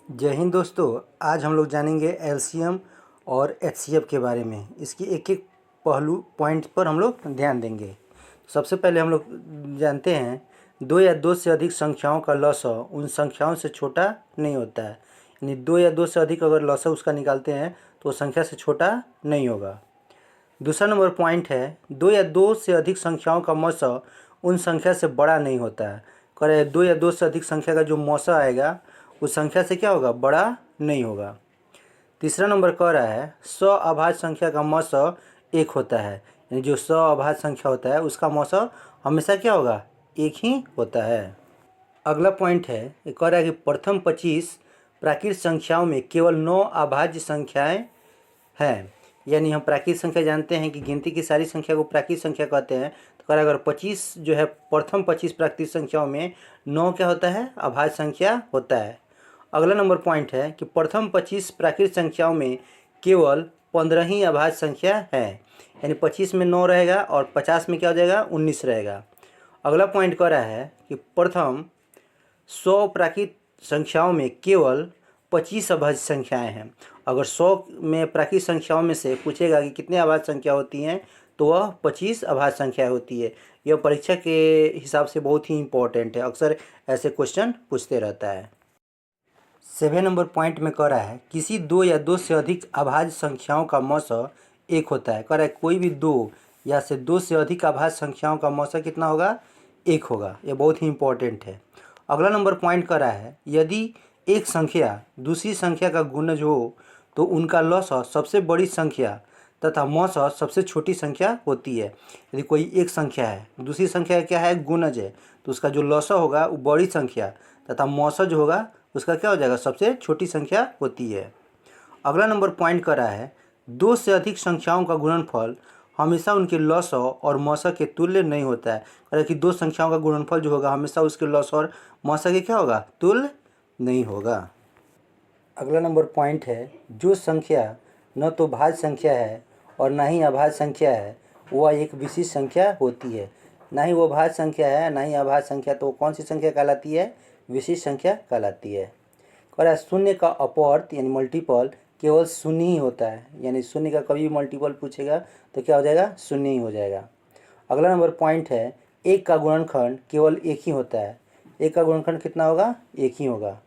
जय हिंद दोस्तों। आज हम लोग जानेंगे एलसीएम और एचसीएफ के बारे में। इसकी एक एक पहलू पॉइंट पर हम लोग ध्यान देंगे। सबसे पहले हम लोग जानते हैं दो या दो से अधिक संख्याओं का लॉस उन संख्याओं से छोटा नहीं होता है। यानी दो या दो से अधिक अगर लॉस उसका निकालते हैं तो संख्या से छोटा नहीं होगा। दूसरा नंबर पॉइंट है दो या दो से अधिक संख्याओं का मौसा उन संख्या से बड़ा नहीं होता है। कह रहे दो या दो से अधिक संख्या का जो मौसा आएगा उस संख्या से क्या होगा, बड़ा नहीं होगा। तीसरा नंबर कह रहा है अभाज्य संख्या का मौसा एक होता है। यानी जो अभाज्य संख्या होता है उसका मौसा हमेशा क्या होगा, एक ही होता है। अगला पॉइंट है ये कह रहा है कि प्रथम 25 प्राकृत संख्याओं में केवल 9 अभाज्य संख्याएं हैं। यानी हम प्राकृत संख्या जानते हैं कि गिनती की सारी संख्या को प्राकृत संख्या कहते हैं। तो कह रहा अगर 25 जो है प्रथम 25 प्राकृत संख्याओं में 9 क्या होता है, अभाज्य संख्या होता है। अगला नंबर पॉइंट है कि प्रथम 25 प्राकृत संख्याओं में केवल 15 ही अभाज्य संख्या है। यानी 25 में 9 रहेगा और 50 में क्या हो जाएगा, 19 रहेगा। अगला पॉइंट कह रहा है कि प्रथम 100 प्राकृत संख्याओं में केवल 25 अभाज्य संख्याएं हैं। अगर 100 में प्राकृत संख्याओं में से पूछेगा कि कितने अभाज्य संख्या होती हैं तो वह 25 अभाज्य संख्या होती है। यह परीक्षा के हिसाब से बहुत ही इम्पोर्टेंट है, अक्सर ऐसे क्वेश्चन पूछते रहता है। 7 नंबर पॉइंट में कह रहा है किसी दो या दो से अधिक अभाज्य संख्याओं का मौसा एक होता है। कह रहा है कोई भी दो या से दो से अधिक अभाज्य संख्याओं का मौसा कितना होगा, एक होगा। यह बहुत ही इम्पोर्टेंट है। अगला नंबर पॉइंट कर रहा है यदि एक संख्या दूसरी संख्या का गुणज हो तो उनका लॉसा सबसे बड़ी संख्या तथा मौसा सबसे छोटी संख्या होती है। यदि कोई एक संख्या है, दूसरी संख्या क्या है, गुणज है, तो उसका जो लॉसा होगा वो बड़ी संख्या तथा मौसा जो होगा उसका क्या हो जाएगा, सबसे छोटी संख्या होती है। अगला नंबर पॉइंट कर रहा है दो से अधिक संख्याओं का गुणनफल हमेशा उनके लॉसा और मौसा के तुल्य नहीं होता है। कह कि दो संख्याओं का गुणनफल जो होगा हमेशा उसके लॉसा और मौसा के क्या होगा, तुल्य नहीं होगा। अगला नंबर पॉइंट है जो संख्या न तो भाज्य संख्या है और ना ही अभाज्य संख्या है वह एक विशिष्ट संख्या होती है। ना ही वो भाज्य संख्या है ना ही अभाज्य संख्या, तो कौन सी संख्या कहलाती है, विशिष्ट संख्या कहलाती है। कह रहा है शून्य का अपवर्त यानी मल्टीपल केवल शून्य ही होता है। यानी शून्य का कभी भी मल्टीपल पूछेगा तो क्या हो जाएगा, शून्य ही हो जाएगा। अगला नंबर पॉइंट है एक का गुणनखंड केवल एक ही होता है। एक का गुणनखंड कितना होगा, एक ही होगा।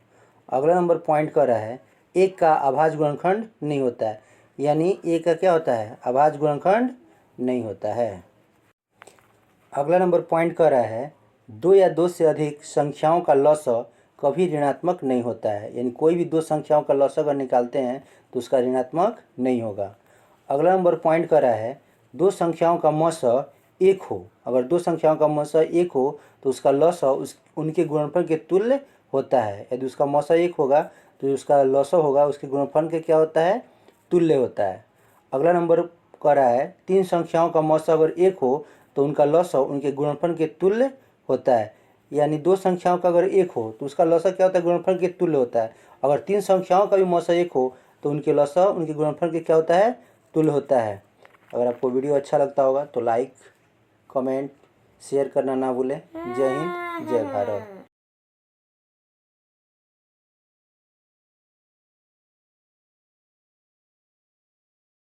अगला नंबर पॉइंट कर रहा है एक का अभाज्य गुणनखंड नहीं होता है। यानी एक का क्या होता है, अभाज्य गुणनखंड नहीं होता है। अगला नंबर पॉइंट कर रहा है दो या दो से अधिक संख्याओं का लॉसा कभी ऋणात्मक नहीं होता है। यानी कोई भी दो संख्याओं का लॉसा अगर निकालते हैं तो उसका ऋणात्मक नहीं होगा। अगला नंबर पॉइंट कर रहा है दो संख्याओं का मौसा एक हो। अगर दो संख्याओं का मौसा एक हो तो उसका लॉसा उनके गुणनफल के तुल्य होता है। यदि उसका मौसा एक होगा तो उसका लॉसा होगा उसके गुणनफल के क्या होता है, तुल्य होता है। अगला नंबर कह रहा है तीन संख्याओं का मौसा अगर एक हो तो उनका लॉसा उनके गुणनफल के तुल्य होता है। यानी दो संख्याओं का अगर एक हो तो उसका लॉसा क्या होता है, गुणनफल के तुल्य होता है। अगर तीन संख्याओं का भी मौसा एक हो तो उनके लॉसा उनके गुणनफल के क्या होता है, तुल्य होता है। अगर आपको वीडियो अच्छा लगता होगा तो लाइक, कमेंट, शेयर करना ना भूलें। जय हिंद, जय भारत।